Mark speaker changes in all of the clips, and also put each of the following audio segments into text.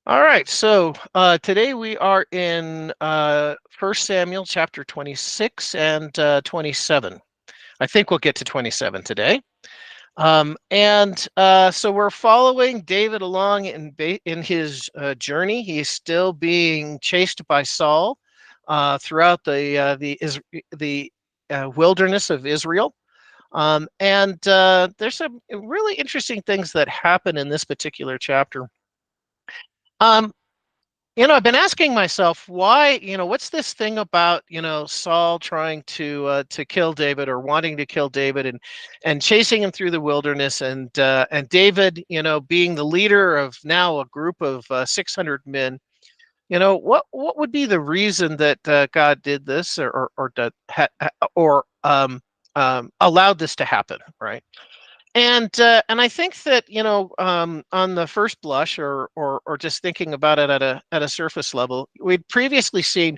Speaker 1: All right, so today we are in 1 Samuel chapter 26 and 27. I think we'll get to 27 today. So we're following David along in his journey. He's still being chased by Saul throughout the wilderness of Israel. There's some really interesting things that happen in this particular chapter. Um, I've been asking myself why, what's this thing about, Saul trying to kill David or wanting to kill David and chasing him through the wilderness and David, being the leader of now a group of 600 men. What would be the reason that God did this or allowed this to happen, right? And I think that on the first blush, or just thinking about it at a surface level, we'd previously seen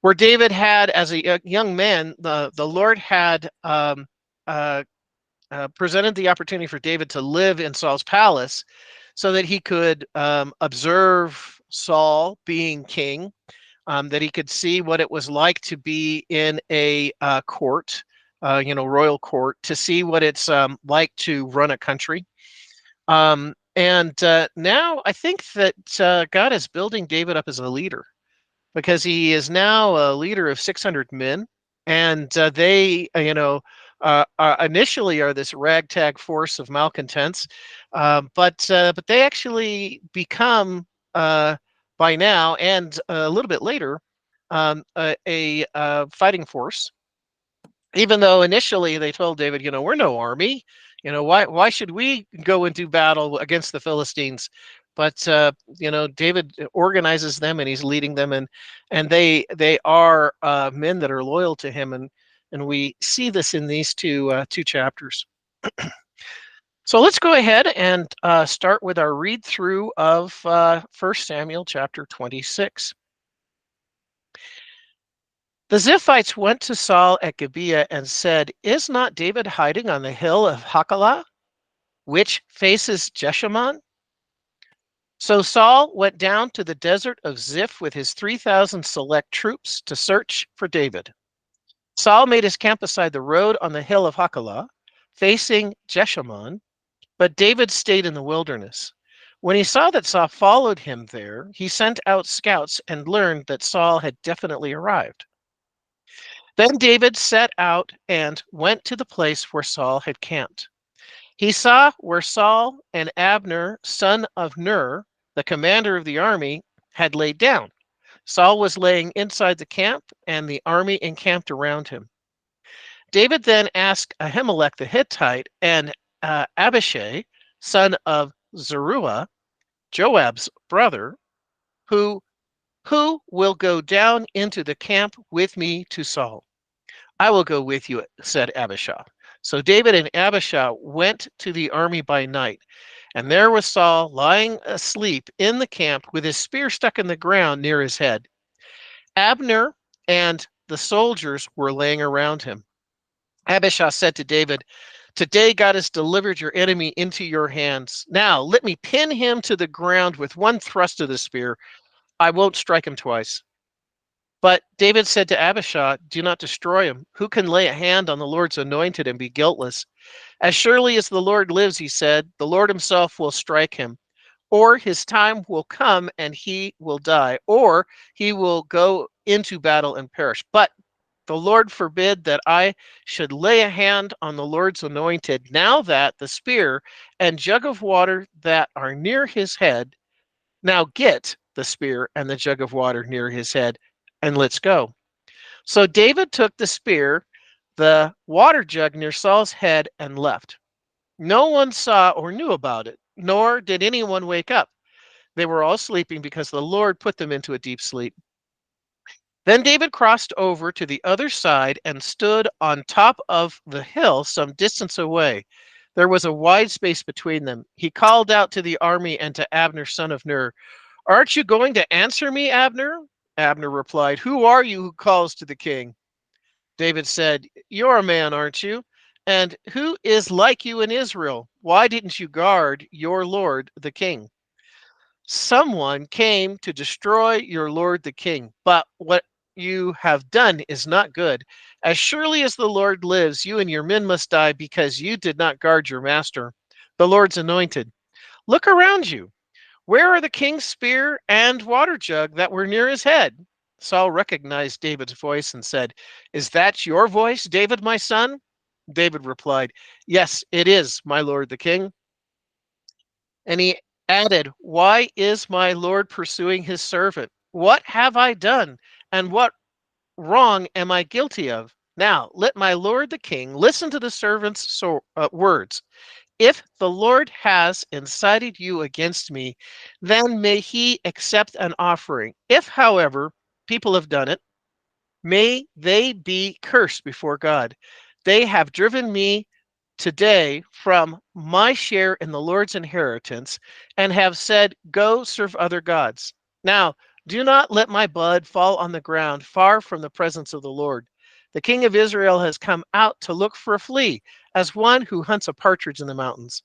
Speaker 1: where David had, as a young man, the Lord had uh, presented the opportunity for David to live in Saul's palace, so that he could observe Saul being king, that he could see what it was like to be in a court, royal court, to see what it's like to run a country. And now I think that God is building David up as a leader, because he is now a leader of 600 men. And they, initially are this ragtag force of malcontents, but they actually become, by now and a little bit later, a fighting force. Even though initially they told David, we're no army, why should we go into battle against the Philistines? But David organizes them and he's leading them, and they are men that are loyal to him, and we see this in these two chapters. So let's go ahead and start with our read through of 1 Samuel chapter 26. The Ziphites went to Saul at Gibeah and said, "Is not David hiding on the hill of Hachilah, which faces Jeshimon?" So Saul went down to the desert of Ziph with his 3,000 select troops to search for David. Saul made his camp beside the road on the hill of Hachilah, facing Jeshimon, but David stayed in the wilderness. When he saw that Saul followed him there, he sent out scouts and learned that Saul had definitely arrived. Then David set out and went to the place where Saul had camped. He saw where Saul and Abner, son of Ner, the commander of the army, had laid down. Saul was laying inside the camp, and the army encamped around him. David then asked Ahimelech the Hittite and Abishai, son of Zeruiah, Joab's brother, who who will go down into the camp with me to Saul. "I will go with you," said Abishai. So David and Abishai went to the army by night, and there was Saul lying asleep in the camp with his spear stuck in the ground near his head. Abner and the soldiers were laying around him. Abishai said to David, "Today God has delivered your enemy into your hands. Now let me pin him to the ground with one thrust of the spear. I won't strike him twice." But David said to Abishai, "Do not destroy him. Who can lay a hand on the Lord's anointed and be guiltless? As surely as the Lord lives," he said, "the Lord himself will strike him. Or his time will come and he will die, or he will go into battle and perish. But the Lord forbid that I should lay a hand on the Lord's anointed, now that the spear and jug of water that are near his head, now get the spear and the jug of water near his head, and let's go." So David took the spear, the water jug near Saul's head, and left. No one saw or knew about it, nor did anyone wake up. They were all sleeping because the Lord put them into a deep sleep. Then David crossed over to the other side and stood on top of the hill some distance away. There was a wide space between them. He called out to the army and to Abner, son of Ner, "Aren't you going to answer me, Abner?" Abner replied, "Who are you who calls to the king?" David said, "You're a man, aren't you? And who is like you in Israel? Why didn't you guard your lord, the king?" Someone came to destroy your lord the king, but what you have done is not good. As surely as the Lord lives, you and your men must die because you did not guard your master, the Lord's anointed. Look around you. Where are the king's spear and water jug that were near his head? Saul recognized David's voice and said, Is that your voice, David, my son? David replied, Yes, it is, my lord the king. And he added, Why is my Lord pursuing his servant? What have I done? And what wrong am I guilty of? Now, let my Lord the king listen to the servant's words. If the Lord has incited you against me, then may he accept an offering. If, however, people have done it, may they be cursed before God. They have driven me today from my share in the Lord's inheritance and have said, Go serve other gods. Now, do not let my blood fall on the ground far from the presence of the Lord. The king of Israel has come out to look for a flea, as one who hunts a partridge in the mountains.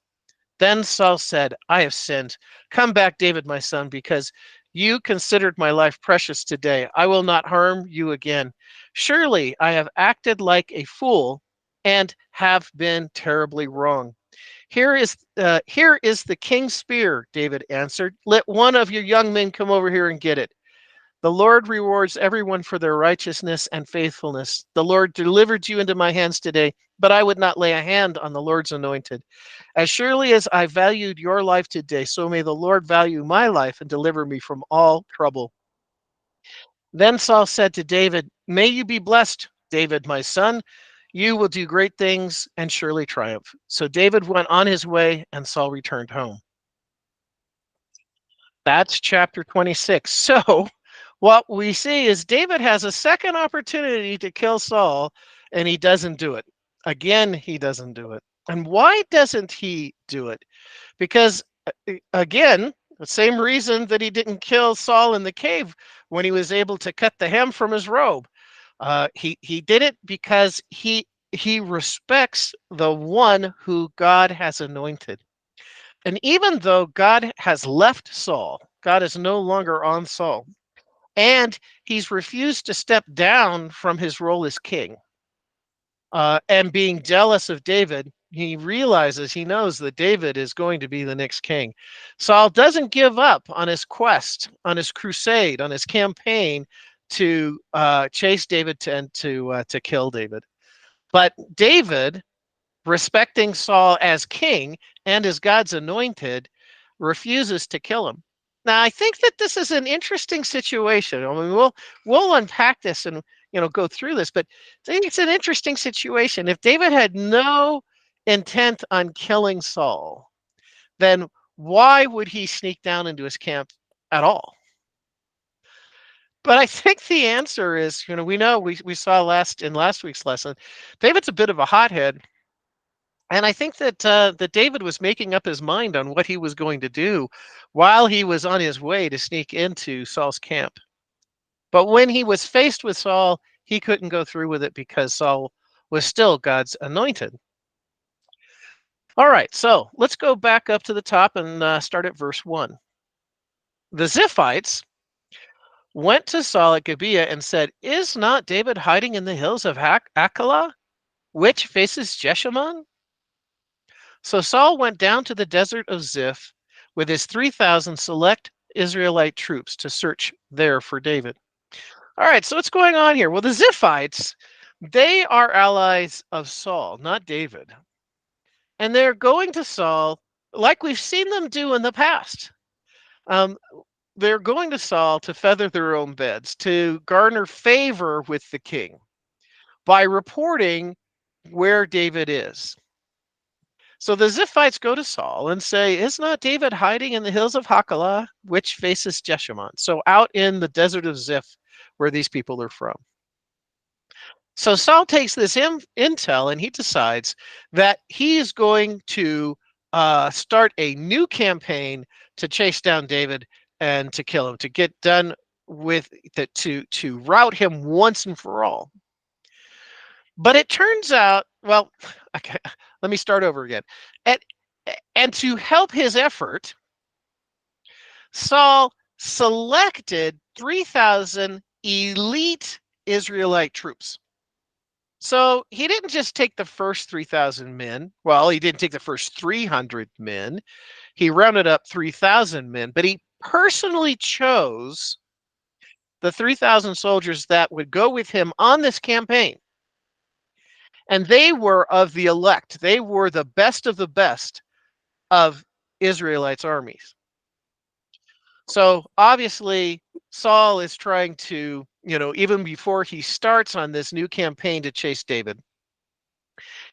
Speaker 1: Then Saul said, I have sinned. Come back, David, my son, because you considered my life precious today. I will not harm you again. Surely I have acted like a fool and have been terribly wrong. Here is the king's spear, David answered. Let one of your young men come over here and get it. The Lord rewards everyone for their righteousness and faithfulness. The Lord delivered you into my hands today, but I would not lay a hand on the Lord's anointed. As surely as I valued your life today, so may the Lord value my life and deliver me from all trouble. Then Saul said to David, May you be blessed, David, my son. You will do great things and surely triumph. So David went on his way, and Saul returned home. That's chapter 26. So what we see is David has a second opportunity to kill Saul, and he doesn't do it. Again, he doesn't do it. And why doesn't he do it? Because, again, the same reason that he didn't kill Saul in the cave when he was able to cut the hem from his robe. He did it because he respects the one who God has anointed. And even though God has left Saul, God is no longer on Saul, and he's refused to step down from his role as king. And being jealous of David, he knows that David is going to be the next king. Saul doesn't give up on his quest, on his crusade, on his campaign to chase David and to kill David. But David, respecting Saul as king and as God's anointed, refuses to kill him. Now, I think that this is an interesting situation. I mean, we'll unpack this and go through this, but I think it's an interesting situation. If David had no intent on killing Saul, then why would he sneak down into his camp at all? But I think the answer is, we saw in last week's lesson, David's a bit of a hothead. And I think that David was making up his mind on what he was going to do while he was on his way to sneak into Saul's camp. But when he was faced with Saul, he couldn't go through with it because Saul was still God's anointed. All right, so let's go back up to the top and start at verse 1. The Ziphites went to Saul at Gibeah and said, Is not David hiding in the hills of Hachilah, which faces Jeshimon? So Saul went down to the desert of Ziph with his 3,000 select Israelite troops to search there for David. All right, so what's going on here? Well, the Ziphites, they are allies of Saul, not David. And they're going to Saul like we've seen them do in the past. Um, they're going to Saul to feather their own beds, to garner favor with the king by reporting where David is. So the Ziphites go to Saul and say, Is not David hiding in the hills of Hachilah, which faces Jeshimon? So out in the desert of Ziph, where these people are from. So Saul takes this intel and he decides that he is going to start a new campaign to chase down David and to kill him, to get done with to rout him once and for all. But it turns out, well, okay, let me start over again. And to help his effort, Saul selected 3,000 elite Israelite troops. So he didn't just take the first 3,000 men. Well, he didn't take the first 300 men. He rounded up 3,000 men, but he personally chose the 3,000 soldiers that would go with him on this campaign. And they were of the elect. They were the best of the best of Israelites' armies. So obviously, Saul is trying to, even before he starts on this new campaign to chase David,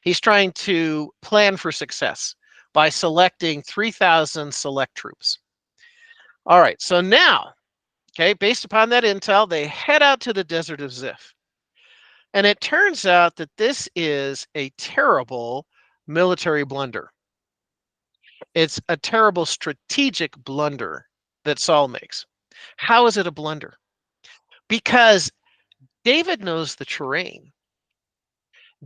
Speaker 1: he's trying to plan for success by selecting 3,000 select troops. All right, so now, okay, based upon that intel, they head out to the desert of Ziph. And it turns out that this is a terrible military blunder. It's a terrible strategic blunder that Saul makes. How is it a blunder? Because David knows the terrain.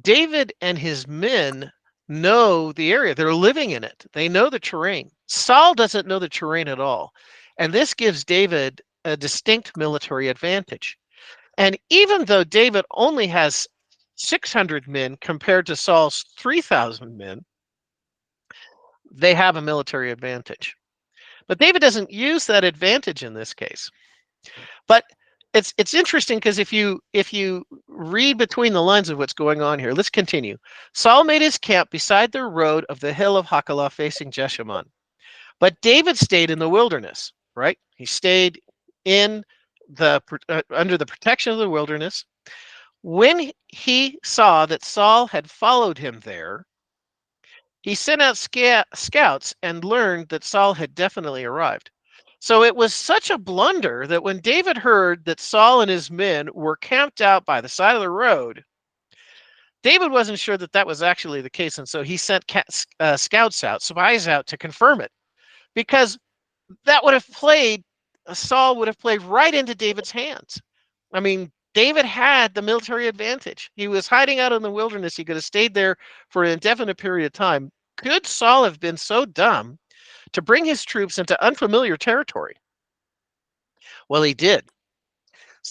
Speaker 1: David and his men know the area. They're living in it. They know the terrain. Saul doesn't know the terrain at all. And this gives David a distinct military advantage. And even though David only has 600 men compared to Saul's 3,000 men, they have a military advantage. But David doesn't use that advantage in this case. But it's interesting because if you read between the lines of what's going on here, let's continue. Saul made his camp beside the road of the hill of Hachilah facing Jeshimon. But David stayed in the wilderness, right? He stayed in the under the protection of the wilderness. When he saw that Saul had followed him there, he sent out scouts and learned that Saul had definitely arrived. So it was such a blunder that when David heard that Saul and his men were camped out by the side of the road, David wasn't sure that that was actually the case. And so he sent scouts out, spies out to confirm it, because that would have Saul would have played right into David's hands. I mean, David had the military advantage. He was hiding out in the wilderness. He could have stayed there for an indefinite period of time. Could Saul have been so dumb to bring his troops into unfamiliar territory? Well, he did.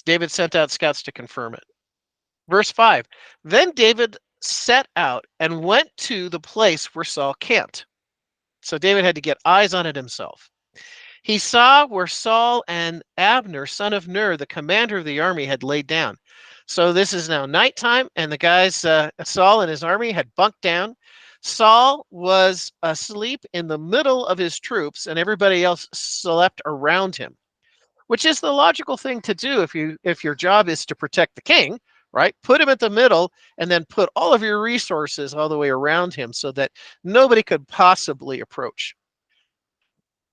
Speaker 1: David sent out scouts to confirm it. Verse 5, then David set out and went to the place where Saul camped. So David had to get eyes on it himself. He saw where Saul and Abner, son of Ner, the commander of the army, had laid down. So this is now nighttime, and the guys, Saul and his army, had bunked down. Saul was asleep in the middle of his troops, and everybody else slept around him, which is the logical thing to do if your job is to protect the king, right? Put him at the middle, and then put all of your resources all the way around him so that nobody could possibly approach.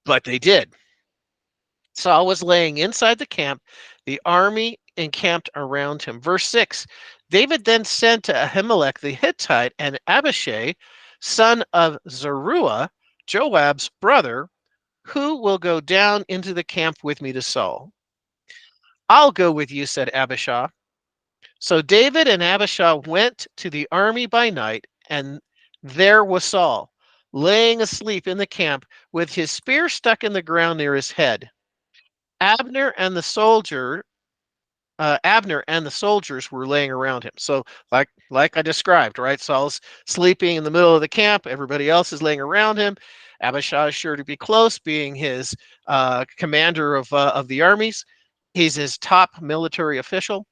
Speaker 1: But they did. Saul was laying inside the camp. The army encamped around him. Verse 6, David then sent to Ahimelech the Hittite and Abishai, son of Zeruiah, Joab's brother, who will go down into the camp with me to Saul. I'll go with you, said Abishai. So David and Abishai went to the army by night, and there was Saul, laying asleep in the camp with his spear stuck in the ground near his head. Abner and the soldiers were laying around him. So like I described, right? Saul's sleeping in the middle of the camp. Everybody else is laying around him. Abishai is sure to be close, being his commander of the armies. He's his top military official.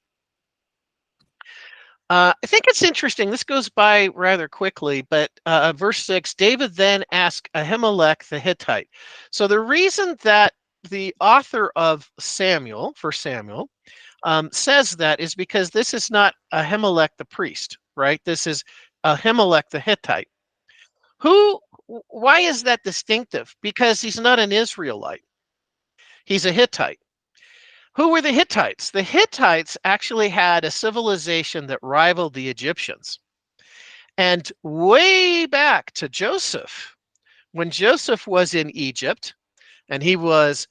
Speaker 1: I think it's interesting. This goes by rather quickly, but verse 6, David then asked Ahimelech the Hittite. So the reason that the author of Samuel, says that is because this is not Ahimelech the priest, right? This is Ahimelech the Hittite. Why is that distinctive? Because he's not an Israelite. He's a Hittite. Who were the Hittites? The Hittites actually had a civilization that rivaled the Egyptians. And way back to Joseph, when Joseph was in Egypt and he was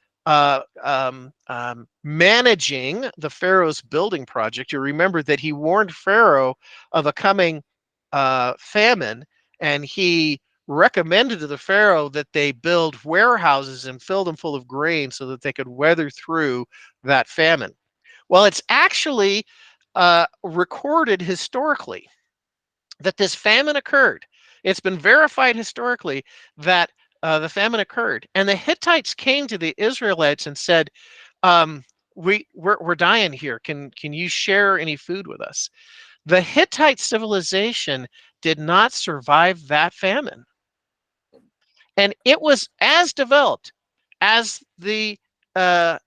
Speaker 1: managing the Pharaoh's building project, you remember that he warned Pharaoh of a coming famine, and he recommended to the Pharaoh that they build warehouses and fill them full of grain so that they could weather through that famine. Well, it's actually recorded historically that this famine occurred. It's been verified historically that the famine occurred. And the Hittites came to the Israelites and said, um, we're dying here. Can you share any food with us? The Hittite civilization did not survive that famine. And it was as developed as the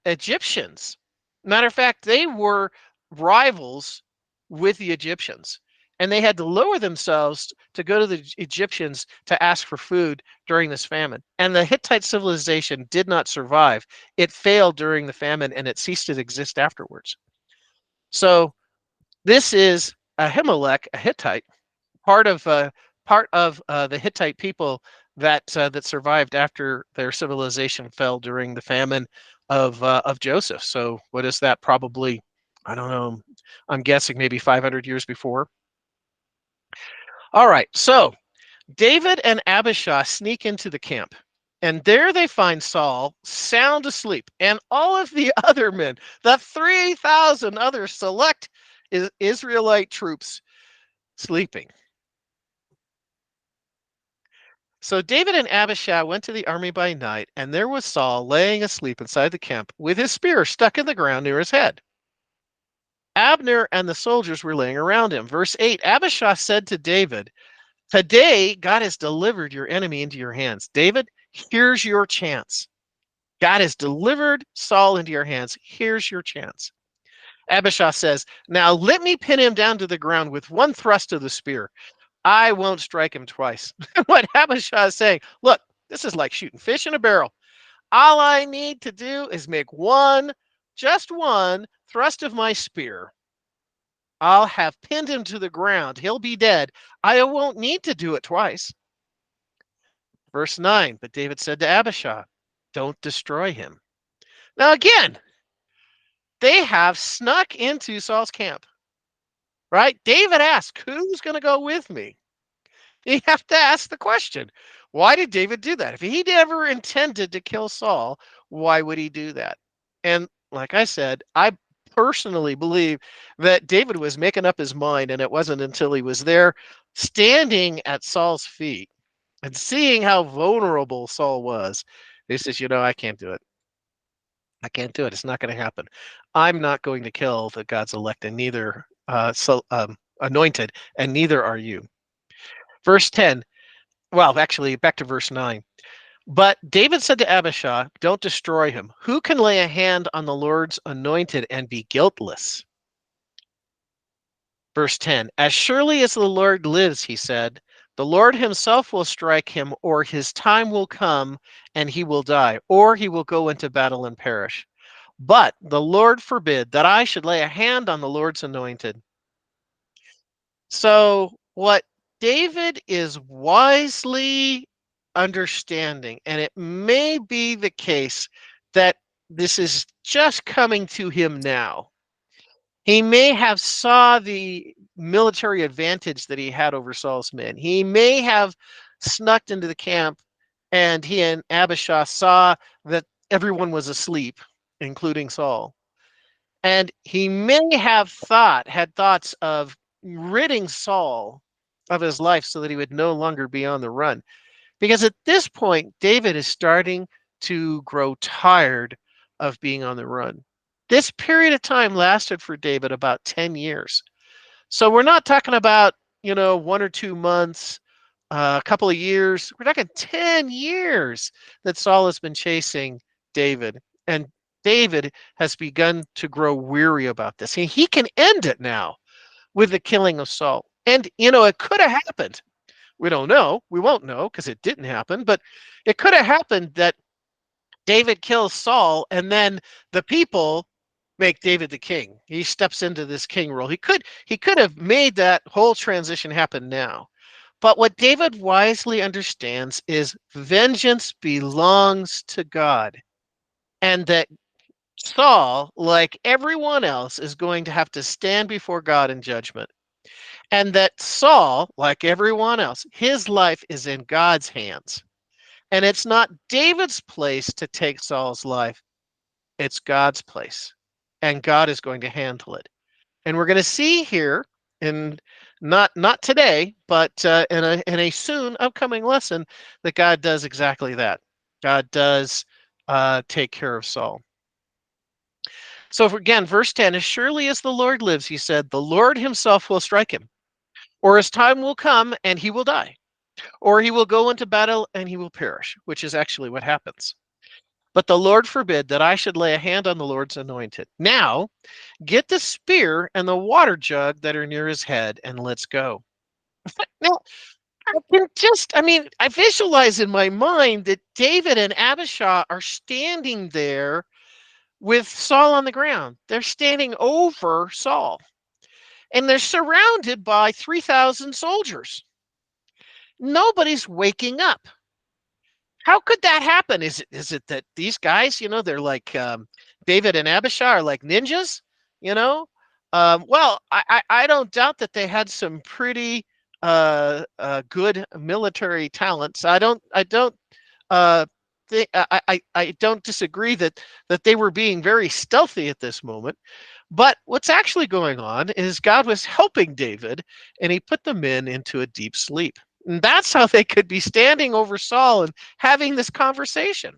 Speaker 1: Egyptians. Matter of fact, they were rivals with the Egyptians. And they had to lower themselves to go to the Egyptians to ask for food during this famine. And the Hittite civilization did not survive. It failed during the famine and it ceased to exist afterwards. So this is Ahimelech, a Hittite, part of the Hittite people that survived after their civilization fell during the famine of Joseph. So what is that? Probably, I don't know. I'm guessing maybe 500 years before. All right. So David and Abishai sneak into the camp. And there they find Saul sound asleep, and all of the other men, the 3,000 other select Israelite troops, sleeping. So David and Abishai went to the army by night, and there was Saul laying asleep inside the camp with his spear stuck in the ground near his head. Abner and the soldiers were laying around him. Verse 8, Abishai said to David, "Today God has delivered your enemy into your hands. David, here's your chance. God has delivered Saul into your hands. Here's your chance." Abishai says, "Now let me pin him down to the ground with one thrust of the spear. I won't strike him twice." What Abishai is saying, look, this is like shooting fish in a barrel. All I need to do is make one, just one thrust of my spear. I'll have pinned him to the ground. He'll be dead. I won't need to do it twice. Verse 9, but David said to Abishai, "Don't destroy him." Now again, they have snuck into Saul's camp, right? David asked, "Who's going to go with me?" You have to ask the question, why did David do that? If he never intended to kill Saul, why would he do that? And like I said, I personally believe that David was making up his mind, and it wasn't until he was there standing at Saul's feet and seeing how vulnerable Saul was, he says, I can't do it. I can't do it. It's not going to happen. I'm not going to kill the God's elect, and neither anointed, and neither are you. Verse 10, well, actually, back to verse 9. But David said to Abishai, "Don't destroy him. Who can lay a hand on the Lord's anointed and be guiltless?" Verse 10, "As surely as the Lord lives," he said, "the Lord himself will strike him, or his time will come and he will die, or he will go into battle and perish. But the Lord forbid that I should lay a hand on the Lord's anointed." So, what David is wisely understanding, and it may be the case that this is just coming to him now. He may have saw the military advantage that he had over Saul's men. He may have snuck into the camp, and he and Abishai saw that everyone was asleep, including Saul. And he may have had thoughts of ridding Saul of his life so that he would no longer be on the run. Because at this point, David is starting to grow tired of being on the run. This period of time lasted for David about 10 years. So we're not talking about, 1 or 2 months, a couple of years. We're talking 10 years that Saul has been chasing David. And David has begun to grow weary about this. He can end it now with the killing of Saul. And, it could have happened. We don't know. We won't know because it didn't happen. But it could have happened that David kills Saul and then the people make David the king. He steps into this king role. He could have made that whole transition happen now. But what David wisely understands is vengeance belongs to God, and that Saul, like everyone else, is going to have to stand before God in judgment. And that Saul, like everyone else, his life is in God's hands. And it's not David's place to take Saul's life, it's God's place. And God is going to handle it. And we're going to see here in not today, but in a soon upcoming lesson that God does exactly that. God does take care of Saul. So if, again, verse 10, as surely as the Lord lives, he said, the Lord himself will strike him, or his time will come and he will die, or he will go into battle and he will perish, which is actually what happens. But the Lord forbid that I should lay a hand on the Lord's anointed. Now, get the spear and the water jug that are near his head and let's go. Now, I visualize in my mind that David and Abishai are standing there with Saul on the ground. They're standing over Saul, and they're surrounded by 3,000 soldiers. Nobody's waking up. How could that happen? Is it that these guys, they're like David and Abishai are like ninjas? You know, well, I don't doubt that they had some pretty good military talents. I don't uh, I don't disagree that they were being very stealthy at this moment. But what's actually going on is God was helping David, and he put the men into a deep sleep. And that's how they could be standing over Saul and having this conversation.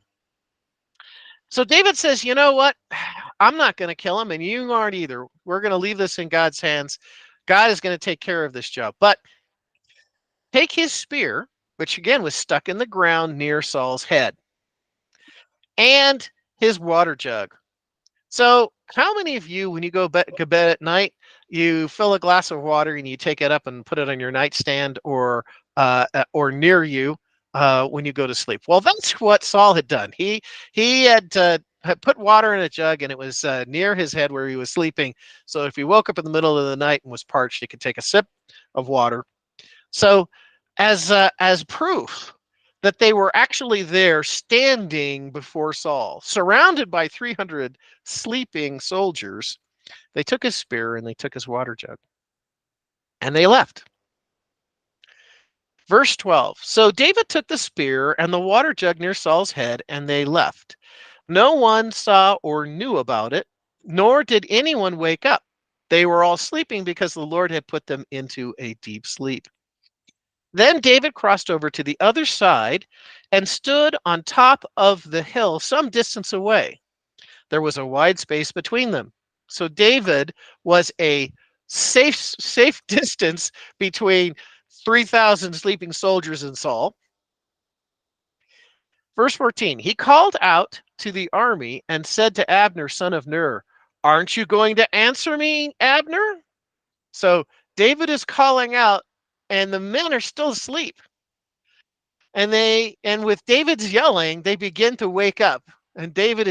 Speaker 1: So David says, you know what? I'm not going to kill him, and you aren't either. We're going to leave this in God's hands. God is going to take care of this job. But take his spear, which again was stuck in the ground near Saul's head, and his water jug. So, how many of you, when you go to bed at night, you fill a glass of water and you take it up and put it on your nightstand or near you when you go to sleep? Well, that's what Saul had done. He had put water in a jug and it was near his head where he was sleeping. So if he woke up in the middle of the night and was parched, he could take a sip of water. So, as proof that they were actually there standing before Saul, surrounded by 300 sleeping soldiers, they took his spear and they took his water jug and they left. Verse 12. So David took the spear and the water jug near Saul's head and they left. No one saw or knew about it, nor did anyone wake up. They were all sleeping because the Lord had put them into a deep sleep. Then David crossed over to the other side and stood on top of the hill some distance away. There was a wide space between them. So David was a safe distance between 3,000 sleeping soldiers and Saul. Verse 14, he called out to the army and said to Abner, son of Ner, aren't you going to answer me, Abner? So David is calling out and the men are still asleep. And with David's yelling, they begin to wake up. And David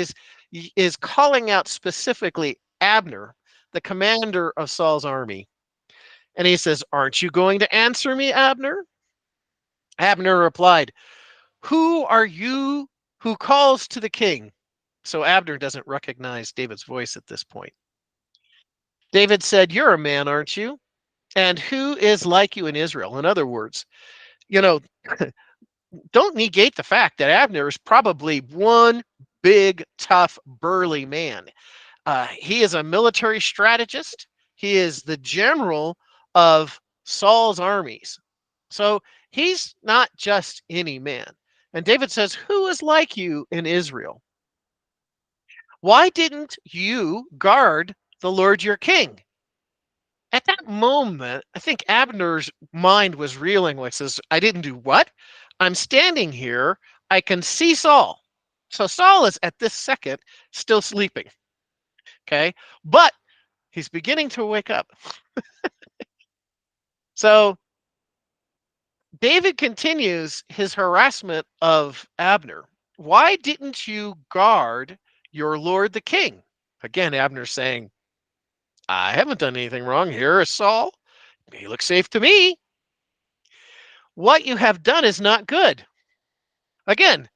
Speaker 1: is calling out specifically Abner, the commander of Saul's army. And he says, aren't you going to answer me, Abner? Abner replied, who are you who calls to the king? So Abner doesn't recognize David's voice at this point. David said, you're a man, aren't you? And who is like you in Israel? In other words, you know, don't negate the fact that Abner is probably one big, tough, burly man. He is a military strategist. He is the general of Saul's armies. So he's not just any man. And David says, who is like you in Israel? Why didn't you guard the Lord your king? At that moment, I think Abner's mind was reeling, like says, I didn't do what? I'm standing here. I can see Saul. So Saul is at this second still sleeping. Okay. But he's beginning to wake up. So David continues his harassment of Abner. Why didn't you guard your lord the king? Again, Abner's saying, I haven't done anything wrong. Here is Saul. He looks safe to me. What you have done is not good. Again,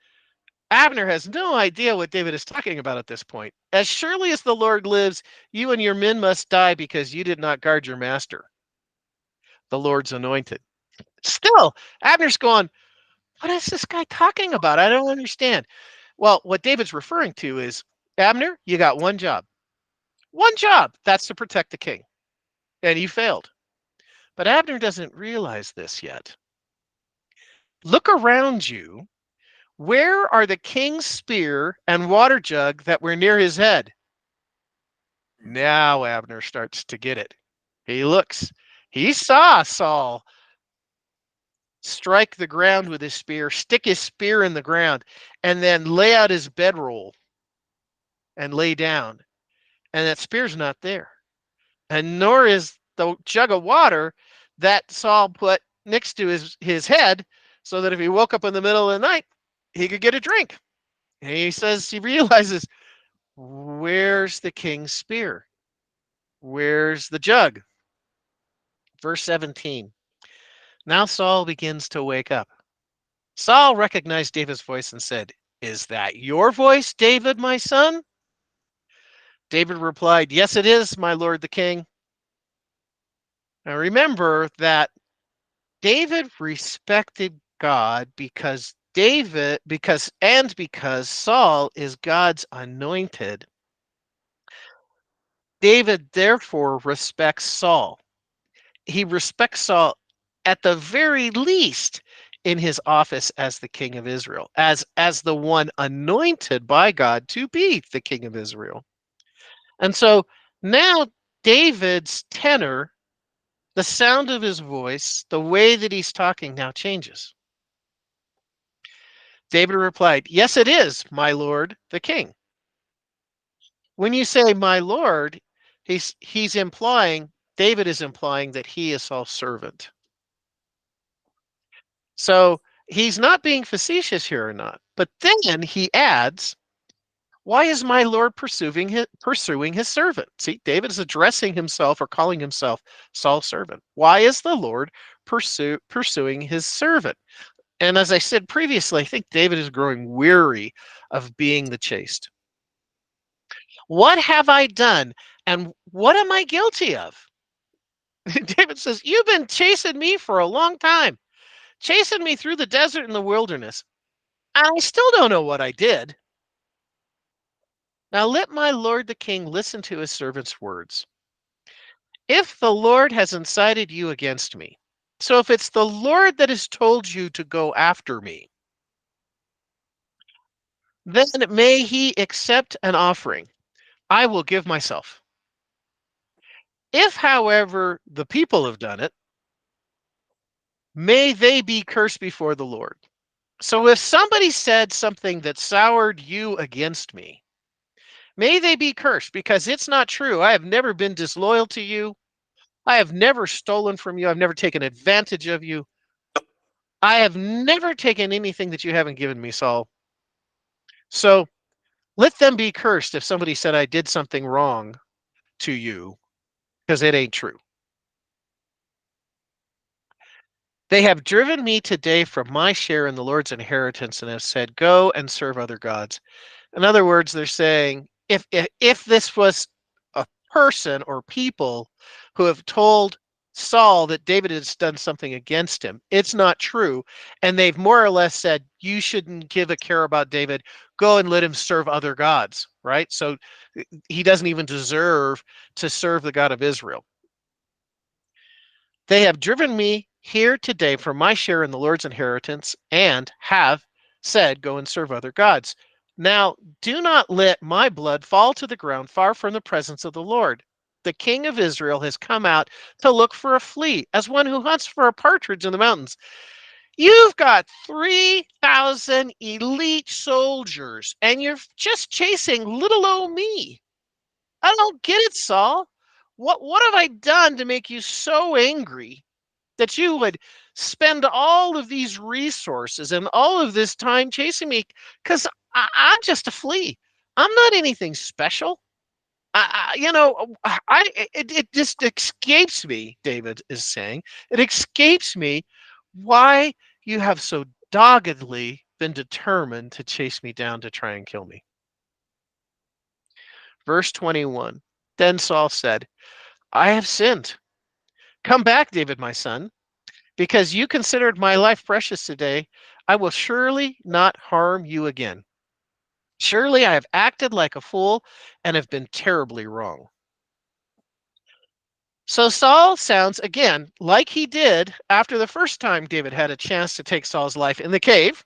Speaker 1: Abner has no idea what David is talking about at this point. As surely as the Lord lives, you and your men must die because you did not guard your master. the Lord's anointed. Still, Abner's going, what is this guy talking about? I don't understand. Well, what David's referring to is, Abner, you got one job. One job. That's to protect the king. And you failed. But Abner doesn't realize this yet. Look around you. Where are the king's spear and water jug that were near his head? Now Abner starts to get it. He looks. He saw Saul strike the ground with his spear, stick his spear in the ground, and then lay out his bedroll and lay down. And that spear's not there. And nor is the jug of water that Saul put next to his head so that if he woke up in the middle of the night, he could get a drink. And he says, he realizes, where's the king's spear? Where's the jug? Verse 17. Now Saul begins to wake up. Saul recognized David's voice and said, is that your voice, David, my son? David replied, yes, it is, my lord the king. Now remember that David respected God because Saul is God's anointed. David therefore respects Saul. He respects Saul at the very least in his office as the king of Israel, as the one anointed by God to be the king of Israel. And so now David's tenor, the sound of his voice, the way that he's talking now changes. David replied, yes, it is, my lord, the king. When you say my lord, he's implying, David is implying that he is Saul's servant. So he's not being facetious here or not. But then he adds, why is my Lord pursuing his servant? See, David is addressing himself or calling himself Saul's servant. Why is the Lord pursuing his servant? And as I said previously, I think David is growing weary of being the chased. What have I done? And what am I guilty of? David says, you've been chasing me for a long time, chasing me through the desert and the wilderness. And I still don't know what I did. Now let my lord the king listen to his servant's words. If the Lord has incited you against me, so if it's the Lord that has told you to go after me, then may he accept an offering. I will give myself. If, however, the people have done it, may they be cursed before the Lord. So if somebody said something that soured you against me, may they be cursed, because it's not true. I have never been disloyal to you. I have never stolen from you. I've never taken advantage of you. I have never taken anything that you haven't given me, Saul. So let them be cursed if somebody said I did something wrong to you, because it ain't true. They have driven me today from my share in the Lord's inheritance and have said, go and serve other gods. In other words, they're saying, if this was a person or people who have told Saul that David has done something against him, it's not true. And they've more or less said, you shouldn't give a care about David. Go and let him serve other gods, right? So he doesn't even deserve to serve the God of Israel. They have driven me here today from my share in the Lord's inheritance and have said, go and serve other gods. Now, do not let my blood fall to the ground far from the presence of the Lord. The king of Israel has come out to look for a flea, as one who hunts for a partridge in the mountains. You've got 3,000 elite soldiers, and you're just chasing little old me. I don't get it, Saul. What have I done to make you so angry that you would spend all of these resources and all of this time chasing me? Because I'm just a flea. I'm not anything special. It just escapes me, David is saying. It escapes me why you have so doggedly been determined to chase me down to try and kill me. Verse 21, then Saul said, I have sinned. Come back, David, my son, because you considered my life precious today. I will surely not harm you again. Surely I have acted like a fool and have been terribly wrong. So Saul sounds again like he did after the first time David had a chance to take Saul's life in the cave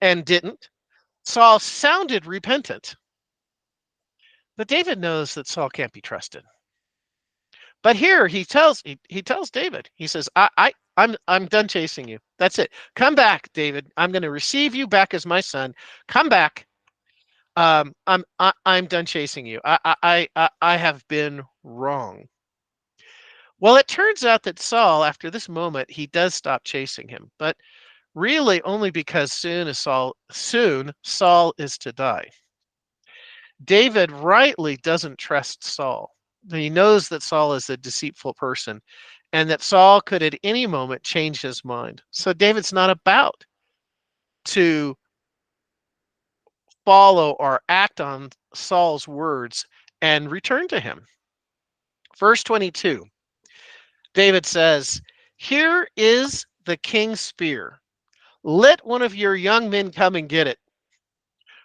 Speaker 1: and didn't. Saul sounded repentant, but David knows that Saul can't be trusted. But here he tells David, he says, I'm done chasing you. That's it. Come back, David. I'm going to receive you back as my son. Come back. I'm done chasing you. I have been wrong. Well, it turns out that Saul, after this moment, he does stop chasing him, but really only because soon Saul is to die. David rightly doesn't trust Saul. He knows that Saul is a deceitful person and that Saul could at any moment change his mind. So David's not about to follow or act on Saul's words and return to him. Verse 22, David says, "Here is the king's spear. Let one of your young men come and get it."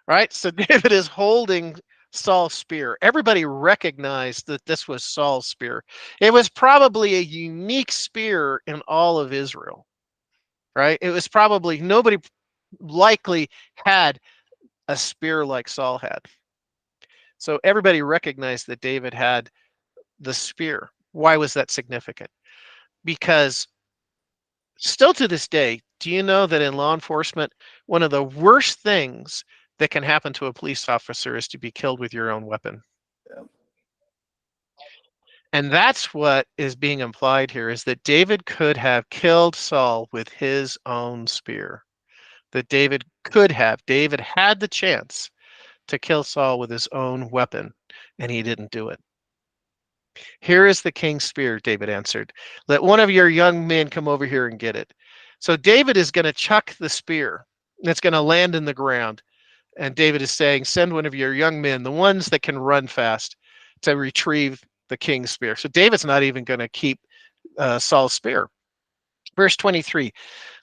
Speaker 1: Right? So David is holding Saul's spear. Everybody recognized that this was Saul's spear. It was probably a unique spear in all of Israel, right? It was probably nobody likely had a spear like Saul had. So everybody recognized that David had the spear. Why was that significant? Because still to this day, do you know that in law enforcement, one of the worst things that can happen to a police officer is to be killed with your own weapon?
Speaker 2: Yeah.
Speaker 1: And that's what is being implied here is that David could have killed Saul with his own spear. That David had the chance to kill Saul with his own weapon, and he didn't do it. "Here is the king's spear," David answered. "Let one of your young men come over here and get it." So David is going to chuck the spear. It's going to land in the ground. And David is saying, "Send one of your young men, the ones that can run fast, to retrieve the king's spear." So David's not even going to keep Saul's spear. Verse 23,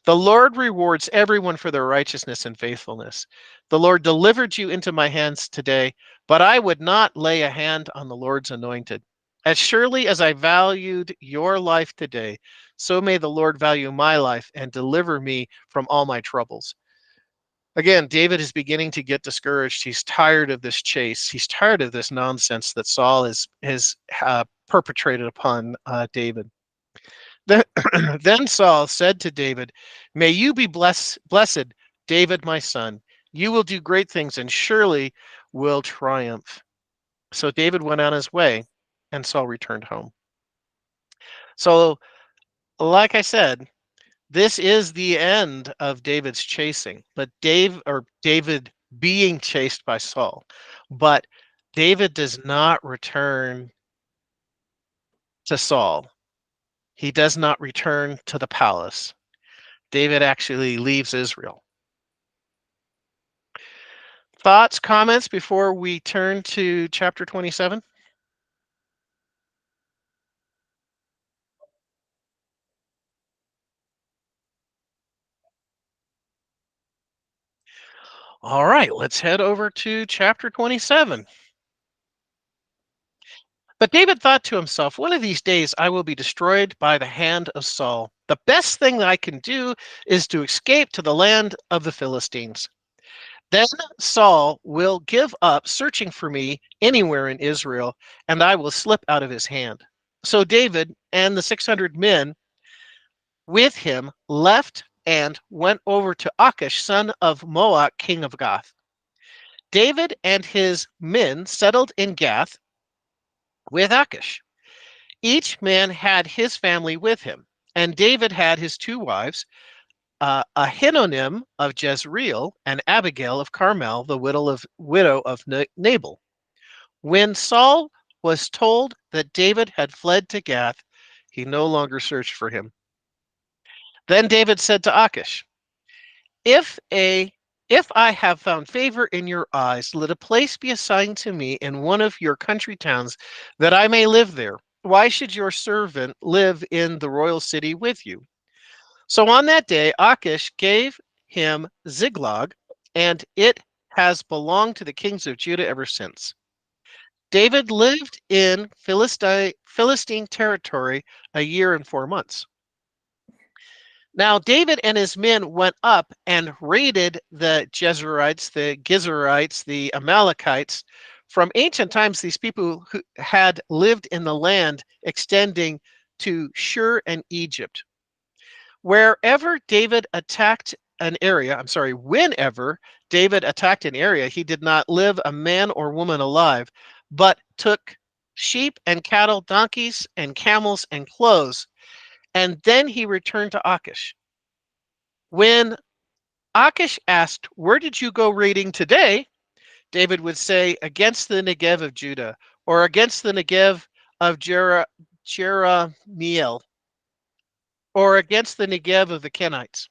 Speaker 1: "The Lord rewards everyone for their righteousness and faithfulness. The Lord delivered you into my hands today, but I would not lay a hand on the Lord's anointed. As surely as I valued your life today, so may the Lord value my life and deliver me from all my troubles." Again, David is beginning to get discouraged. He's tired of this chase. He's tired of this nonsense that Saul has perpetrated upon David. Then, then Saul said to David, "May you be blessed, David, my son. You will do great things and surely will triumph." So David went on his way, and Saul returned home. So, like I said, this is the end of David's chasing, but David being chased by Saul. But David does not return to Saul. He does not return to the palace. David actually leaves Israel. Thoughts, comments before we turn to chapter 27? All right, let's head over to chapter 27. But David thought to himself, "One of these days I will be destroyed by the hand of Saul. The best thing that I can do is to escape to the land of the Philistines. Then Saul will give up searching for me anywhere in Israel, and I will slip out of his hand." So David and the 600 men with him left and went over to Achish, son of Moab, king of Gath. David and his men settled in Gath with Achish. Each man had his family with him, and David had his two wives, Ahinoam of Jezreel and Abigail of Carmel, the widow of Nabal. When Saul was told that David had fled to Gath, he no longer searched for him. Then David said to Achish, If a if I have found favor in your eyes, let a place be assigned to me in one of your country towns that I may live there. why should your servant live in the royal city with you? So on that day, Achish gave him Ziklag, and it has belonged to the kings of Judah ever since. David lived in Philistine territory a year and 4 months. Now, David and his men went up and raided the Jezreelites, the Gizerites, the Amalekites. From ancient times, these people who had lived in the land extending to Shur and Egypt. Wherever David attacked an area, whenever David attacked an area, he did not leave a man or woman alive, but took sheep and cattle, donkeys and camels and clothes, and then he returned to Achish. When Achish asked, "Where did you go raiding today?" David would say, "Against the Negev of Judah," or "against the Negev of Jerahmeel," or "against the Negev of the Kenites."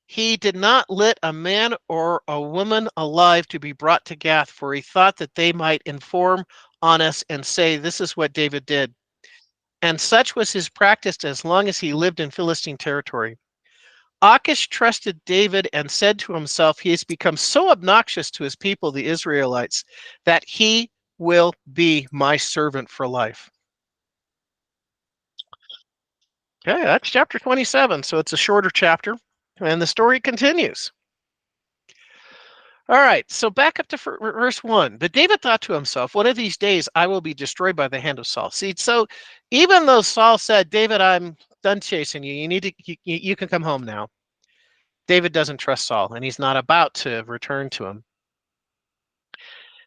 Speaker 1: He did not let a man or a woman alive to be brought to Gath, for he thought that they might inform on us and say, "This is what David did." And such was his practice as long as he lived in Philistine territory. Achish trusted David and said to himself, "He has become so obnoxious to his people, the Israelites, that he will be my servant for life." Okay, that's chapter 27. So it's a shorter chapter, and the story continues. All right, so back up to verse 1. But David thought to himself, "One of these days I will be destroyed by the hand of Saul." See, so even though Saul said, "David, I'm done chasing you. You need to, you can come home now," David doesn't trust Saul, and he's not about to return to him.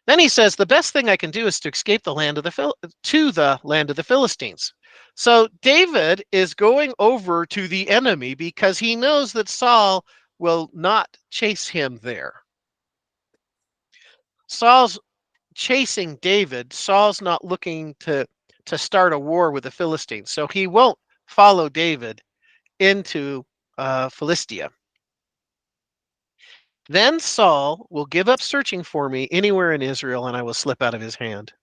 Speaker 1: Then he says, "The best thing I can do is to escape the land of the land of the Philistines." So David is going over to the enemy because he knows that Saul will not chase him there. Saul's chasing David. Saul's not looking to start a war with the Philistines, so he won't follow David into Philistia. Then Saul will give up searching for me anywhere in Israel, and I will slip out of his hand.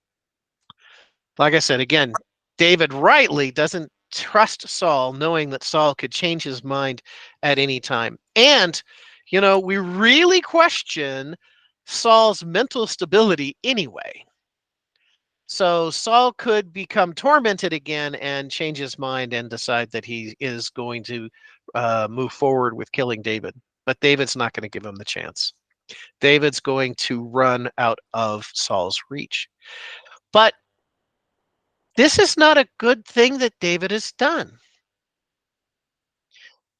Speaker 1: Like I said, again, David rightly doesn't trust Saul, knowing that Saul could change his mind at any time. And, we really question Saul's mental stability anyway. So Saul could become tormented again and change his mind and decide that he is going to move forward with killing David. But David's not going to give him the chance. David's going to run out of Saul's reach. But this is not a good thing that David has done.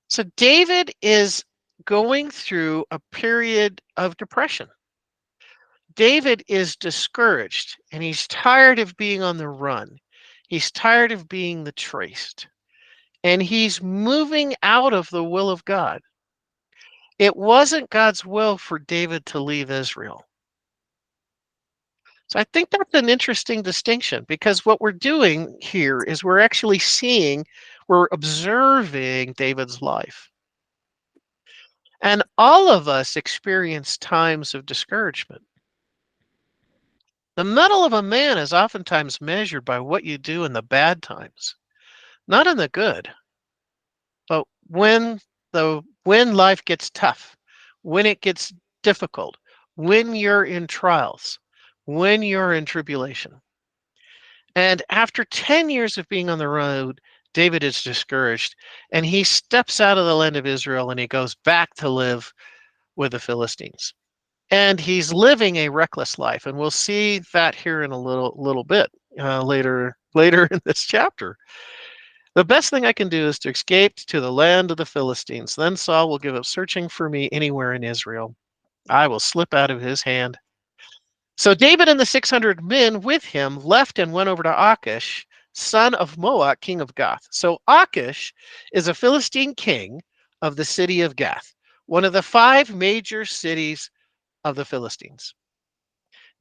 Speaker 1: So David is going through a period of depression. David is discouraged and he's tired of being on the run. He's tired of being the traced. And he's moving out of the will of God. It wasn't God's will for David to leave Israel. So I think that's an interesting distinction, because what we're doing here is we're observing David's life. And all of us experience times of discouragement. The mettle of a man is oftentimes measured by what you do in the bad times, not in the good. But when life gets tough, when it gets difficult, when you're in trials, when you're in tribulation. And after 10 years of being on the road, David is discouraged, and he steps out of the land of Israel and he goes back to live with the Philistines. And he's living a reckless life, and we'll see that here in a little bit later in this chapter. The best thing I can do is to escape to the land of the Philistines. Then Saul will give up searching for me anywhere in Israel. I will slip out of his hand. So David and the 600 men with him left and went over to Achish, son of Moab, king of Gath. So Achish is a Philistine king of the city of Gath, one of the 5 major cities of the Philistines.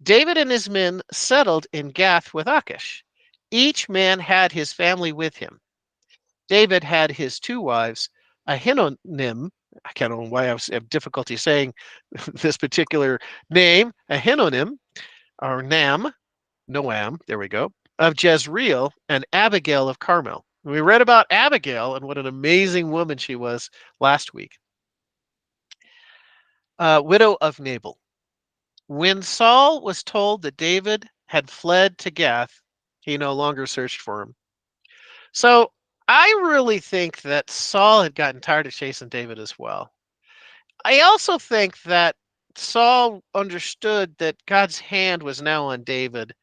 Speaker 1: David and his men settled in Gath with Achish. Each man had his family with him. David had his 2 wives, Ahinoam. I can't know why I have difficulty saying this particular name, Ahinoam, or Noam, there we go, of Jezreel and Abigail of Carmel. We read about Abigail and what an amazing woman she was last week. Widow of Nabal. When Saul was told that David had fled to Gath, he no longer searched for him. So I really think that Saul had gotten tired of chasing David as well. I also think that Saul understood that God's hand was now on David,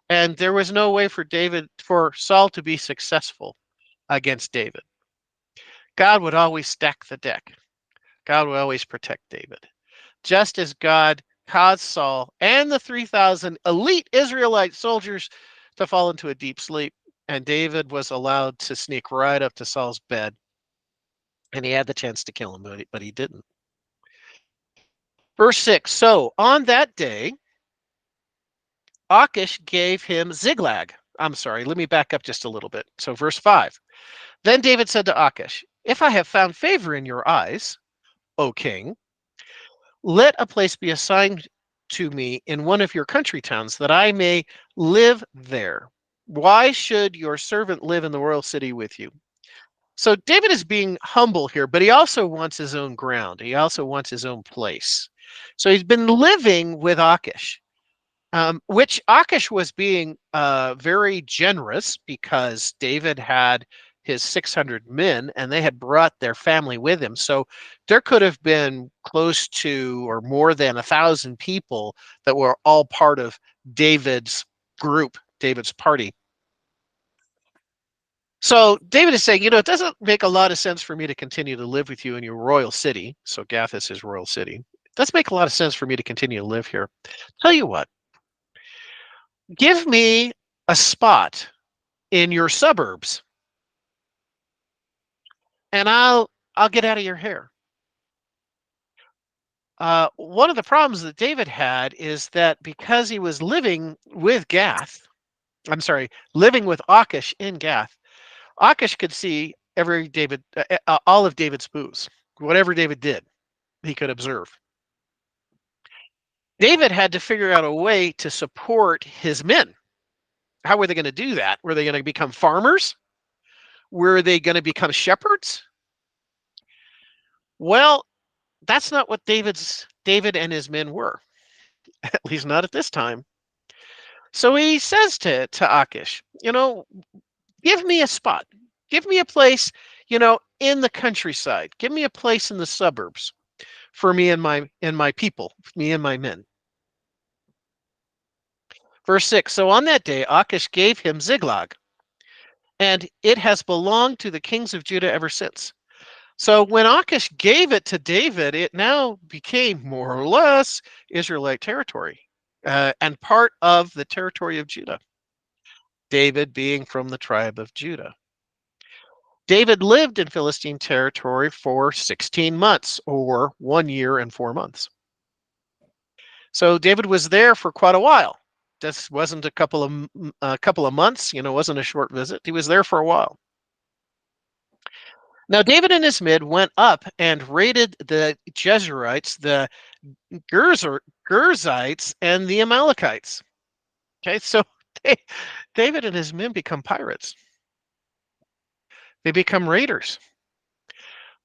Speaker 1: and there was no way for Saul to be successful against David. God would always stack the deck. God would always protect David. Just as God caused Saul and the 3,000 elite Israelite soldiers to fall into a deep sleep, and David was allowed to sneak right up to Saul's bed, and he had the chance to kill him, but he didn't. Verse 6, so on that day, Achish gave him Ziklag. I'm sorry, let me back up just a little bit. So verse 5, then David said to Achish, if I have found favor in your eyes, O king, let a place be assigned to me in one of your country towns that I may live there. Why should your servant live in the royal city with you? So David is being humble here, but he also wants his own ground. He also wants his own place. So he's been living with Achish, which Achish was being very generous because David had his 600 men and they had brought their family with him. So there could have been close to or more than 1,000 people that were all part of David's group, David's party. So David is saying, it doesn't make a lot of sense for me to continue to live with you in your royal city. So Gath is his royal city. It does make a lot of sense for me to continue to live here. Tell you what, give me a spot in your suburbs and I'll get out of your hair. One of the problems that David had is that because he was living with living with Achish in Gath, Achish could see all of David's moves. Whatever David did, he could observe. David had to figure out a way to support his men. How were they going to do that? Were they going to become farmers? Were they going to become shepherds? Well, that's not what David and his men were, at least not at this time. So he says to Achish, give me a spot, give me a place, in the countryside, give me a place in the suburbs for me and my people, me and my men. Verse 6, so on that day Achish gave him Ziklag, and it has belonged to the kings of Judah ever since. So when Achish gave it to David, it now became more or less Israelite territory and part of the territory of Judah, David being from the tribe of Judah. David lived in Philistine territory for 16 months, or 1 year and 4 months. So David was there for quite a while. This wasn't a couple of months, wasn't a short visit. He was there for a while. Now David and his men went up and raided the Jezreelites, the Gerzites, and the Amalekites. Okay, so David and his men become pirates. They become raiders.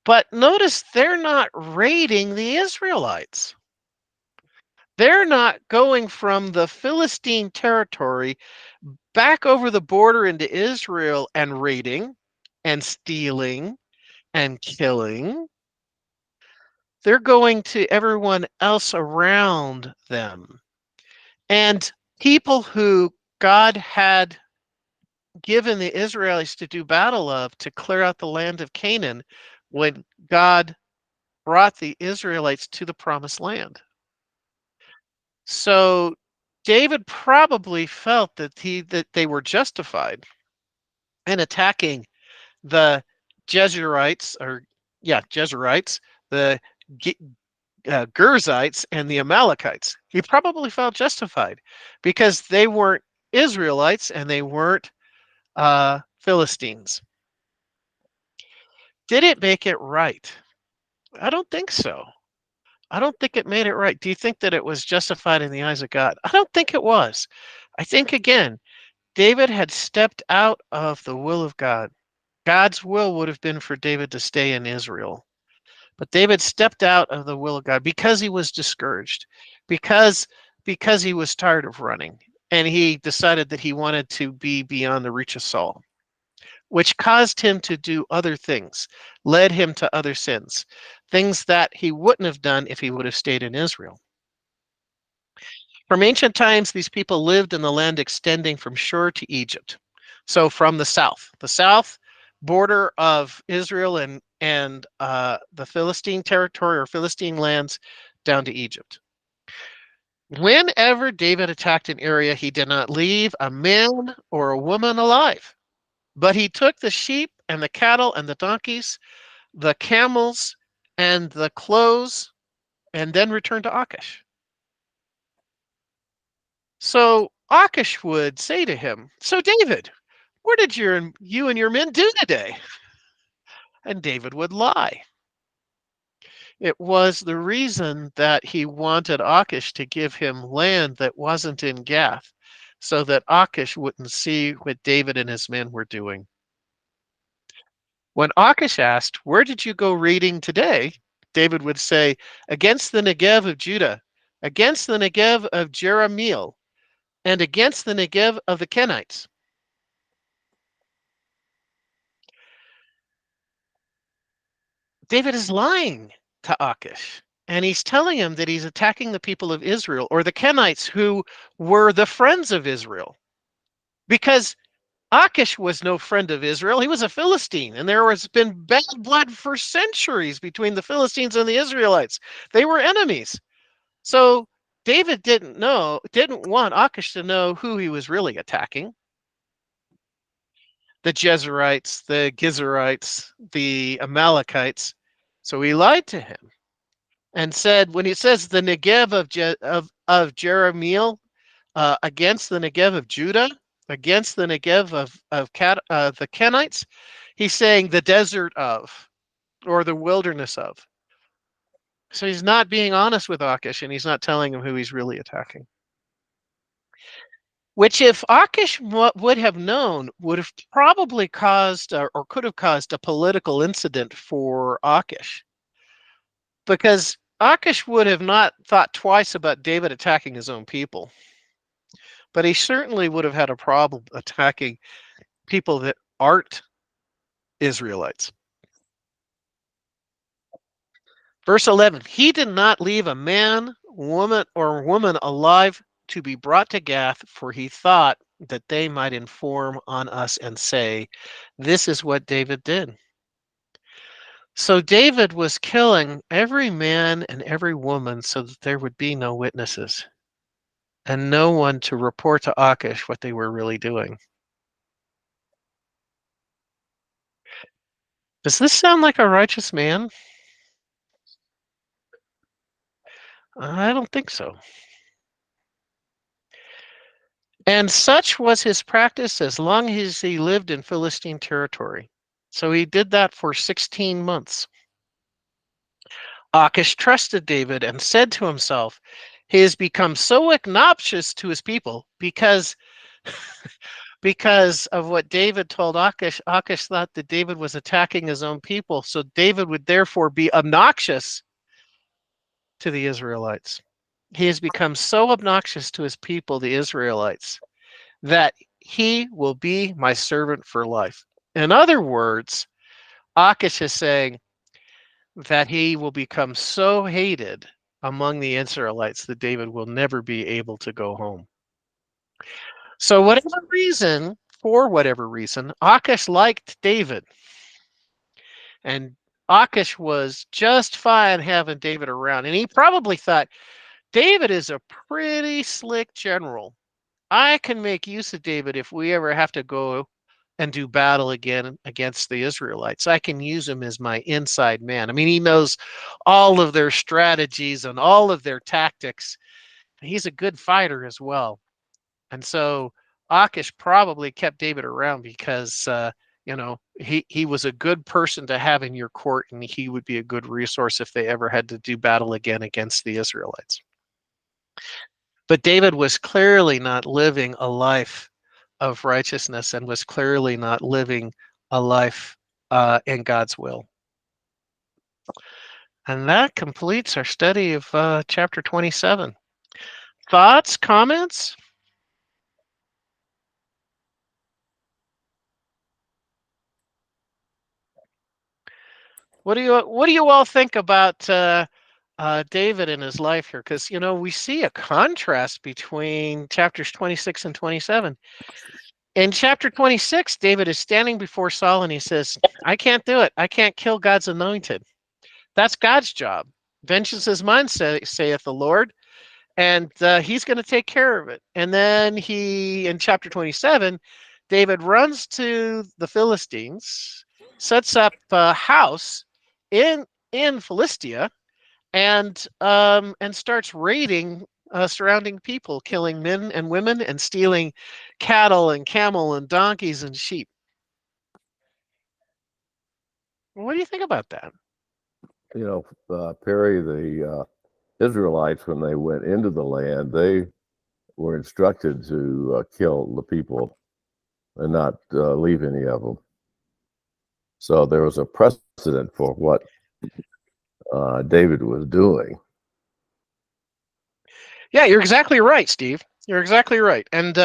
Speaker 1: But notice they're not raiding the Israelites. They're not going from the Philistine territory back over the border into Israel and raiding and stealing and killing. They're going to everyone else around them. And people who God had given the Israelites to do battle of to clear out the land of Canaan when God brought the Israelites to the promised land. So David probably felt that they were justified in attacking the Jezreelites, the Gerzites, and the Amalekites. He probably felt justified because they weren't Israelites and they weren't Philistines. Did it make it right? I don't think so. I don't think it made it right. Do you think that it was justified in the eyes of God? I don't think it was. I think, again, David had stepped out of the will of God. God's will would have been for David to stay in Israel. But David stepped out of the will of God because he was discouraged, because because he was tired of running, and he decided that he wanted to be beyond the reach of Saul, which caused him to do other things, led him to other sins, things that he wouldn't have done if he would have stayed in Israel. From ancient times, these people lived in the land extending from Shur to Egypt. So from the south border of Israel and the Philistine territory or Philistine lands down to Egypt. Whenever David attacked an area, he did not leave a man or a woman alive, but he took the sheep and the cattle and the donkeys, the camels and the clothes, and then returned to Achish. So Achish would say to him, "So David, what did you and your men do today?" And David would lie. It was the reason that he wanted Achish to give him land that wasn't in Gath, so that Achish wouldn't see what David and his men were doing. When Achish asked, "Where did you go raiding today?" David would say, "Against the Negev of Judah, against the Negev of Jerahmeel, and against the Negev of the Kenites." David is lying to Achish, and he's telling him that he's attacking the people of Israel or the Kenites who were the friends of Israel. Because Achish was no friend of Israel. He was a Philistine, and there has been bad blood for centuries between the Philistines and the Israelites. They were enemies. So David didn't want Achish to know who he was really attacking. The Jezreelites, the Gizerites, the Amalekites. So he lied to him and said, when he says the Negev of Jerahmeel against the Negev of Judah, against the Negev of the Kenites, he's saying the desert of, or the wilderness of. So he's not being honest with Achish, and he's not telling him who he's really attacking. Which, if Achish would have known, would have probably caused or could have caused a political incident for Achish. Because Achish would have not thought twice about David attacking his own people. But he certainly would have had a problem attacking people that aren't Israelites. Verse 11, he did not leave a man, woman alive to be brought to Gath, for he thought that they might inform on us and say, this is what David did. So David was killing every man and every woman so that there would be no witnesses and no one to report to Achish what they were really doing. Does this sound like a righteous man? I don't think so. And such was his practice as long as he lived in Philistine territory. So he did that for 16 months. Achish trusted David and said to himself, he has become so obnoxious to his people because of what David told Achish. Achish thought that David was attacking his own people, so David would therefore be obnoxious to the Israelites. He has become so obnoxious to his people, the Israelites, that he will be my servant for life. In other words, Achish is saying that he will become so hated among the Israelites that David will never be able to go home. So for whatever reason, Achish liked David. And Achish was just fine having David around. And he probably thought, David is a pretty slick general. I can make use of David if we ever have to go and do battle again against the Israelites. I can use him as my inside man. I mean, he knows all of their strategies and all of their tactics. He's a good fighter as well. And so Achish probably kept David around because he was a good person to have in your court, and he would be a good resource if they ever had to do battle again against the Israelites. But David was clearly not living a life of righteousness and was clearly not living a life in God's will. And that completes our study of chapter 27. Thoughts, comments? What do you all think about David and his life here? Because we see a contrast between chapters 26 and 27. In chapter 26, David is standing before Saul and he says, "I can't do it. I can't kill God's anointed. That's God's job. Vengeance is mine, saith the Lord." And he's going to take care of it. And then in chapter 27, David runs to the Philistines, sets up a house in Philistia, and starts raiding surrounding people, killing men and women, and stealing cattle and camel and donkeys and sheep. What do you think about that?
Speaker 2: Perry, the Israelites, when they went into the land, they were instructed to kill the people and not leave any of them. So there was a precedent for what David was doing.
Speaker 1: Yeah, you're exactly right, Steve. You're exactly right, and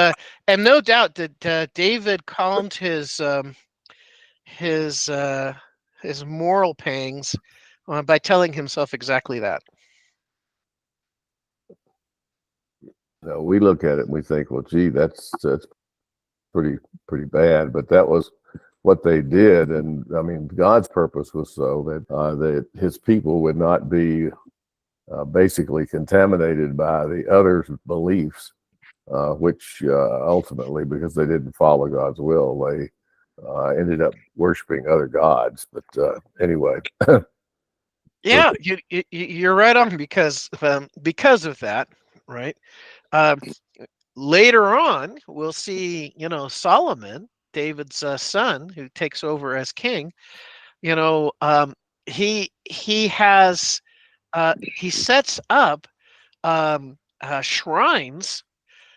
Speaker 1: no doubt that David calmed his moral pangs by telling himself exactly that.
Speaker 2: We look at it and we think, well, gee, that's pretty bad, but that was what they did. And I mean, God's purpose was so that his people would not be basically contaminated by the others' beliefs, which ultimately, because they didn't follow God's will, they ended up worshiping other gods. But anyway.
Speaker 1: Yeah, you're right on, because of that, right? Later on, we'll see, Solomon, David's son, who takes over as king. He has he sets up shrines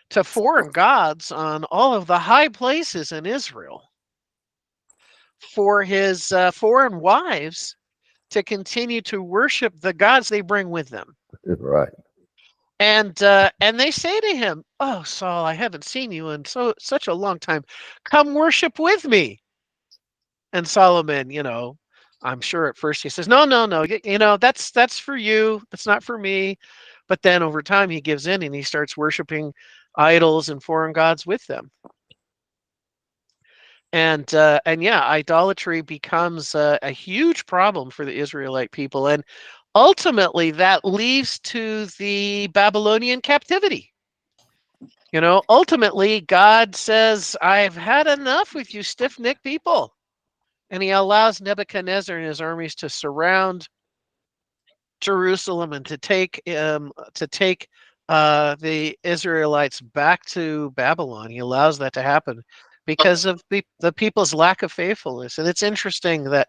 Speaker 1: to foreign gods on all of the high places in Israel for his foreign wives to continue to worship the gods they bring with them.
Speaker 2: Right.
Speaker 1: And they say to him, "Oh, Saul, I haven't seen you in such a long time. Come worship with me." And Solomon, I'm sure at first he says, "No, no, no. That's for you. That's not for me." But then over time he gives in and he starts worshiping idols and foreign gods with them. And yeah, idolatry becomes a huge problem for the Israelite people, and ultimately that leads to the Babylonian captivity. Ultimately God says, "I've had enough with you stiff-necked people," and he allows Nebuchadnezzar and his armies to surround Jerusalem and to take the Israelites back to Babylon. He allows that to happen because of the people's lack of faithfulness. And it's interesting that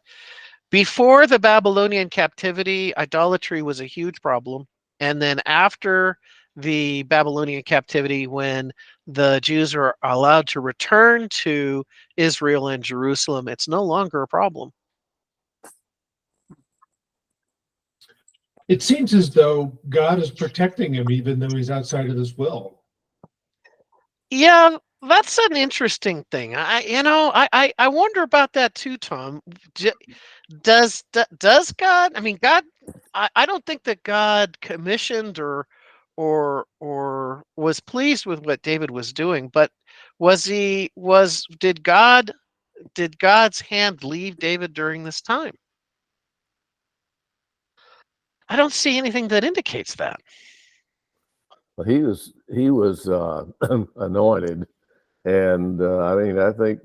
Speaker 1: before the Babylonian captivity, idolatry was a huge problem. And then after the Babylonian captivity, when the Jews are allowed to return to Israel and Jerusalem, it's no longer a problem.
Speaker 3: It seems as though God is protecting him, even though he's outside of his will.
Speaker 1: Yeah, that's an interesting thing. I wonder about that too, Tom. Does God? I mean, God. I don't think that God commissioned or was pleased with what David was doing, but did God's hand leave David during this time? I don't see anything that indicates that.
Speaker 2: Well, he was anointed, and I mean, I think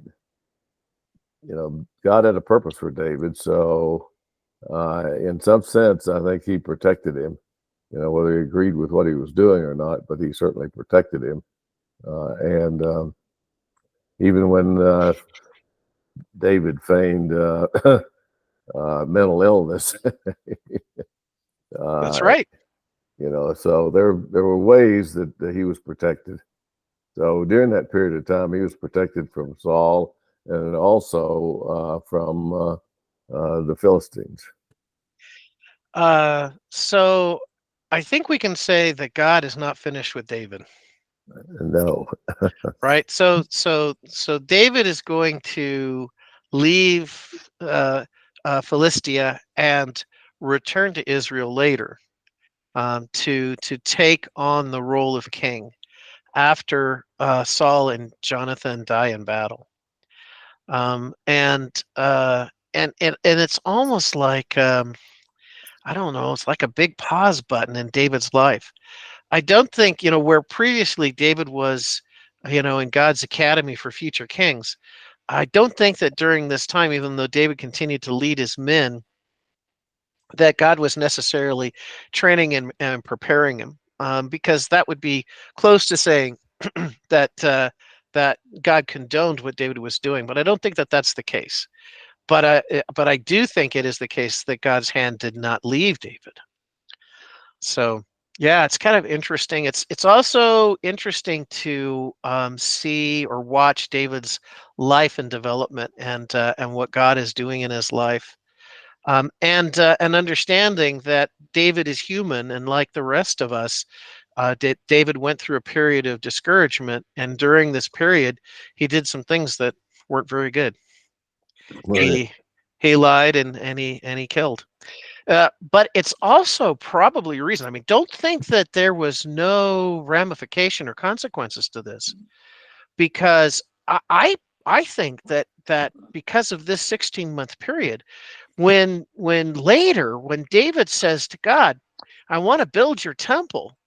Speaker 2: God had a purpose for David. So, in some sense, I think he protected him. Whether he agreed with what he was doing or not, but he certainly protected him. And even when David feigned mental illness,
Speaker 1: That's right.
Speaker 2: So there were ways that he was protected. So during that period of time, he was protected from Saul and also from the Philistines.
Speaker 1: So I think we can say that God is not finished with David,
Speaker 2: No,
Speaker 1: right? So David is going to leave Philistia and return to Israel later, to take on the role of king after Saul and Jonathan die in battle. Um, and uh, and it's almost like, I don't know, it's like a big pause button in David's life. I don't think, where previously David was, in God's academy for future kings. I don't think that during this time, even though David continued to lead his men, that God was necessarily training and preparing him, because that would be close to saying that God condoned what David was doing. But I don't think that that's the case. But I do think it is the case that God's hand did not leave David. So yeah, it's kind of interesting. It's also interesting to see or watch David's life and development, and what God is doing in his life, and understanding that David is human, and like the rest of us, David went through a period of discouragement, and during this period, he did some things that weren't very good.
Speaker 2: right.
Speaker 1: He lied, and he killed. But it's also probably a reason. I mean, don't think that there was no ramification or consequences to this, because I think that because of this 16-month period, when later when David says to God, "I want to build your temple,"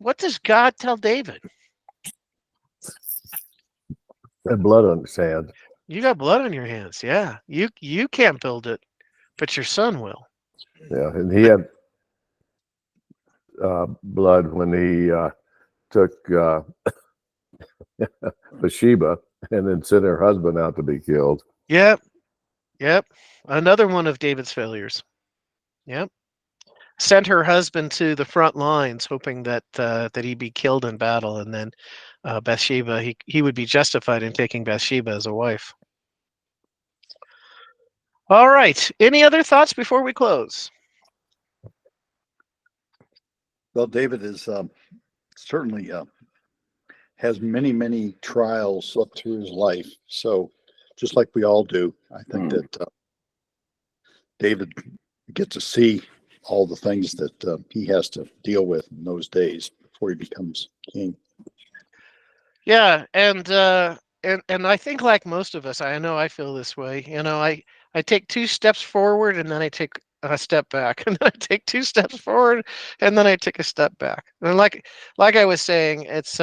Speaker 1: what does God tell David?
Speaker 2: Had blood on his hands.
Speaker 1: You got blood on your hands. Yeah, you can't build it, but your son will.
Speaker 2: Yeah, and he had blood when he took Bathsheba and then sent her husband out to be killed.
Speaker 1: Yep, yep. Another one of David's failures. Yep. Sent her husband to the front lines, hoping that he'd be killed in battle, and then Bathsheba, he would be justified in taking Bathsheba as a wife. All right. Any other thoughts before we close?
Speaker 4: Well, David is certainly has many, many trials up through his life. So, just like we all do, I think that David gets to see all the things that he has to deal with in those days before he becomes king.
Speaker 1: Yeah, and I think, like most of us, I know I feel this way. I take 2 steps forward, and then I take a step back, and then I take 2 steps forward, and then I take a step back. And like I was saying, it's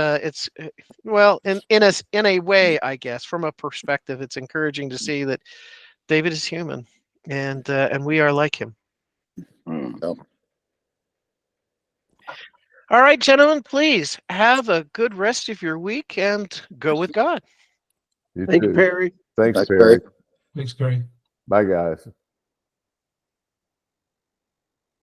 Speaker 1: well, in a way, I guess, from a perspective, it's encouraging to see that David is human, and we are like him.
Speaker 4: Well,
Speaker 1: All right, gentlemen, please have a good rest of your week and go with God.
Speaker 2: You
Speaker 5: Thank you,
Speaker 2: too.
Speaker 5: Perry.
Speaker 2: Thanks,
Speaker 4: Thanks,
Speaker 2: Perry.
Speaker 4: Perry.
Speaker 3: Thanks, Perry.
Speaker 2: Bye, guys.